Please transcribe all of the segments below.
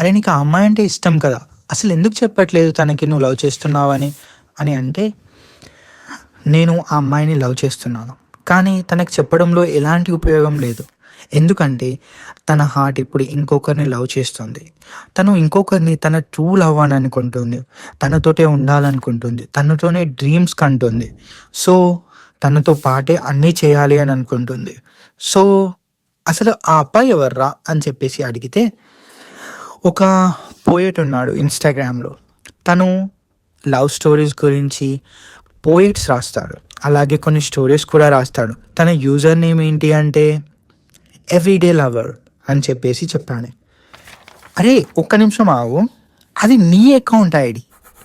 అరే నీకు ఆ అమ్మాయి అంటే ఇష్టం కదా, అసలు ఎందుకు చెప్పట్లేదు తనకి నువ్వు లవ్ చేస్తున్నావని అని అంటే, నేను ఆ అమ్మాయిని లవ్ చేస్తున్నాను, కానీ తనకు చెప్పడంలో ఎలాంటి ఉపయోగం లేదు. ఎందుకంటే తన హార్ట్ ఇప్పుడు ఇంకొకరిని లవ్ చేస్తుంది. తను ఇంకొకరిని తన ట్రూ లవ్ అని అనుకుంటుంది. తనతోటే ఉండాలనుకుంటుంది. తనతోనే డ్రీమ్స్ కంటుంది. సో, తనతో పాటే అన్నీ చేయాలి అని అనుకుంటుంది. సో, అసలు ఆ అబ్బాయి ఎవర్రా అని చెప్పేసి అడిగితే, ఒక పోయెట్ ఉన్నాడు ఇన్‌స్టాగ్రామ్‌లో. తను లవ్ స్టోరీస్ గురించి పోయిట్స్ రాస్తాడు. అలాగే కొన్ని స్టోరీస్ కూడా రాస్తాడు. తన యూజర్ నేమ్ ఏంటి అంటే ఎవ్రీడే లవర్ అని చెప్పేసి చెప్పాను. అరే ఒక్క నిమిషం ఆగు. అది నీ అకౌంట్ ఐడి.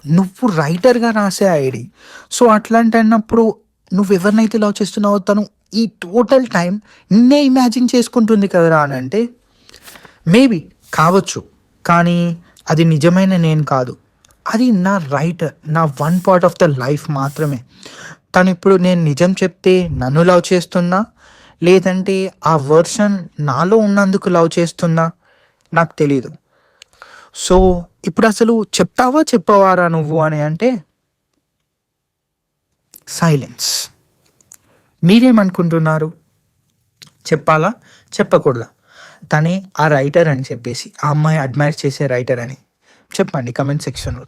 నువ్వు రైటర్‌గా రాసే ఐడి. సో, అట్లాంటన్నప్పుడు నువ్వెవరినైతే లవ్ చేస్తున్నావో తను ఈ టోటల్ టైమ్ నిన్నే ఇమాజిన్ చేసుకుంటుంది కదరా అని అంటే, మేబీ కావచ్చు. కానీ అది నిజమైన నేను కాదు. అది నా రైటర్. నా one part of the life మాత్రమే. తను ఇప్పుడు నేను నిజం చెప్తే నన్ను లవ్ చేస్తుందా? లేదంటే ఆ వర్షన్ నాలో ఉన్నందుకు లవ్ చేస్తుందా? నాకు తెలీదు. సో, ఇప్పుడసలు చెప్తావా? చెప్పవారా నువ్వు అని అంటే సైలెన్స్. మీరేమనుకుంటున్నారు? చెప్పాలా? చెప్పకూడదా? తనే ఆ రైటర్ అని చెప్పేసి, ఆ అమ్మాయి అడ్మైర్ చేసే రైటర్ అని చెప్పండి కామెంట్ సెక్షన్‌లో.